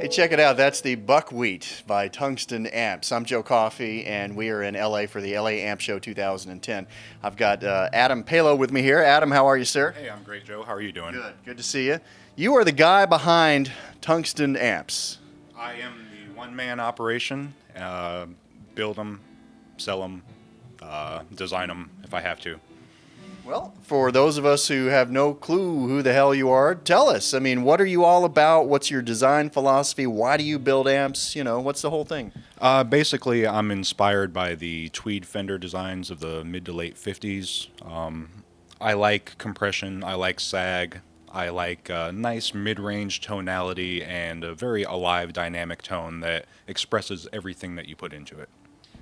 Hey, check it out. That's the Buckwheat by Tungsten Amps. I'm Joe Coffey, and we are in LA for the LA Amp Show 2010. I've got Adam Palo with me here. Adam, how are you, sir? Hey, I'm great, Joe. How are you doing? Good. Good to see you. You are the guy behind Tungsten Amps. I am the one-man operation. Build them, sell them, design them if I have to. Well, for those of us who have no clue who the hell you are, tell us. I mean, what are you all about? What's your design philosophy? Why do you build amps? You know, what's the whole thing? Basically, I'm inspired by the tweed Fender designs of the mid to late 50s. I like compression. I like sag. I like a nice mid-range tonality and a very alive, dynamic tone that expresses everything that you put into it.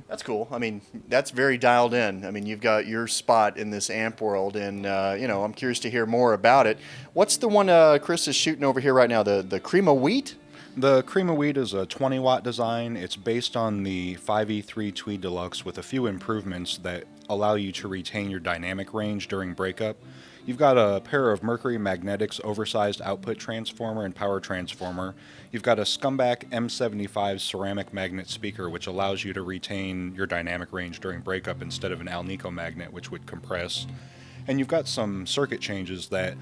That's cool. I mean, that's very dialed in. I mean, you've got your spot in this amp world, and I'm curious to hear more about it. What's the one Chris is shooting over here right now? The Crema Wheat? The Crema Wheat is a 20-watt design. It's based on the 5E3 Tweed Deluxe with a few improvements that allow you to retain your dynamic range during breakup. You've got a pair of Mercury Magnetics oversized output transformer and power transformer. You've got a Scumbag M75 ceramic magnet speaker, which allows you to retain your dynamic range during breakup instead of an Alnico magnet, which would compress. And you've got some circuit changes that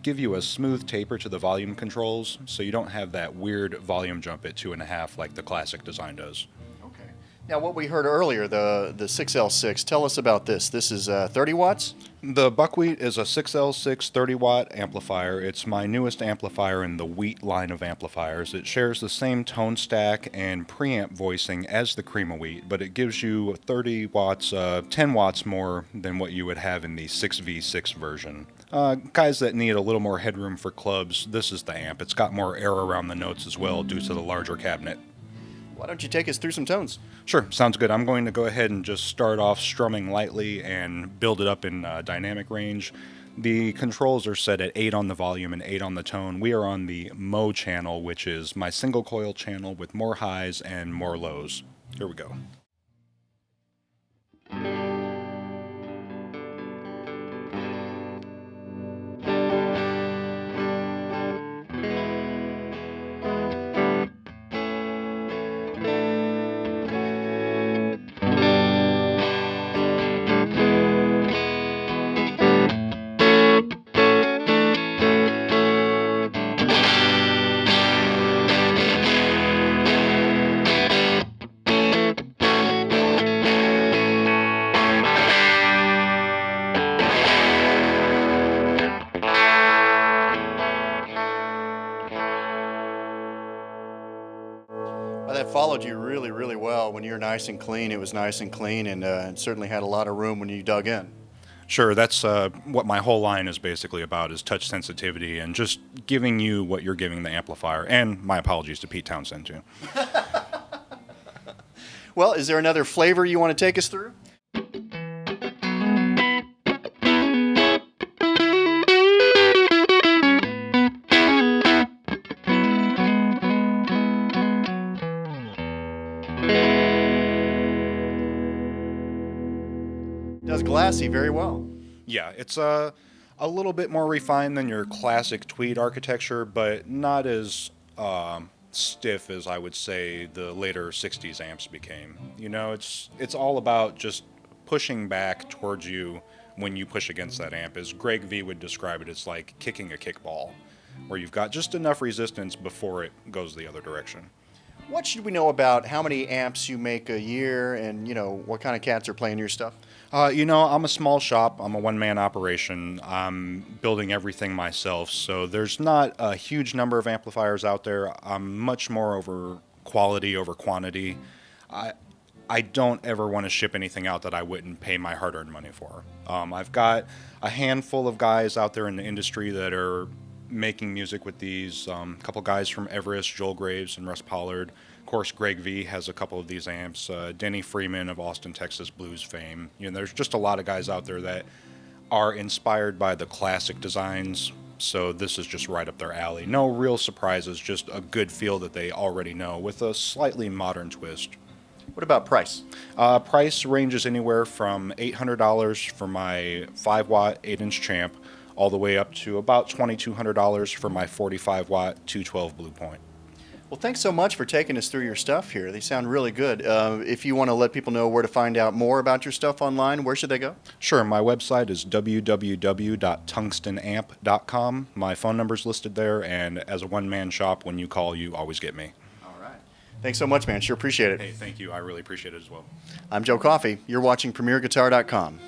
give you a smooth taper to the volume controls, so you don't have that weird volume jump at 2.5 like the classic design does. Okay. Now, what we heard earlier, the 6L6, tell us about this. This is 30 watts? The Buckwheat is a 6L6 30-watt amplifier. It's my newest amplifier in the Wheat line of amplifiers. It shares the same tone stack and preamp voicing as the Crema Wheat, but it gives you 30 watts, 10 watts more than what you would have in the 6V6 version. Guys that need a little more headroom for clubs, this is the amp. It's got more air around the notes as well due to the larger cabinet. Why don't you take us through some tones? Sure, sounds good. I'm going to go ahead and just start off strumming lightly and build it up in dynamic range. The controls are set at 8 on the volume and 8 on the tone. We are on the Mo channel, which is my single coil channel with more highs and more lows. Here we go. Well, that followed you really, really well. When you're nice and clean, it was nice and clean, and it certainly had a lot of room when you dug in. Sure, that's what my whole line is basically about, is touch sensitivity and just giving you what you're giving the amplifier. And my apologies to Pete Townsend, too. Well, is there another flavor you want to take us through? Does glassy very well. Yeah, it's a little bit more refined than your classic Tweed architecture, but not as stiff as I would say the later 60s amps became. You know, it's all about just pushing back towards you when you push against that amp. As Greg V would describe it, it's like kicking a kickball, where you've got just enough resistance before it goes the other direction. What should we know about how many amps you make a year and, what kind of cats are playing your stuff? I'm a small shop. I'm a one-man operation. I'm building everything myself, so there's not a huge number of amplifiers out there. I'm much more over quality over quantity. I don't ever want to ship anything out that I wouldn't pay my hard-earned money for. I've got a handful of guys out there in the industry that are making music with these. A couple guys from Everest, Joel Graves and Russ Pollard. Of course, Greg V has a couple of these amps. Denny Freeman of Austin, Texas blues fame. There's just a lot of guys out there that are inspired by the classic designs, so this is just right up their alley. No real surprises, just a good feel that they already know with a slightly modern twist. What about price? Price ranges anywhere from $800 for my 5-watt 8-inch champ all the way up to about $2,200 for my 45-watt 212 Blue Point. Well, thanks so much for taking us through your stuff here. They sound really good. If you want to let people know where to find out more about your stuff online, where should they go? Sure, my website is www.tungstenamp.com. My phone number's listed there, and as a one-man shop, when you call, you always get me. All right. Thanks so much, man. Sure appreciate it. Hey, thank you. I really appreciate it as well. I'm Joe Coffey. You're watching PremierGuitar.com.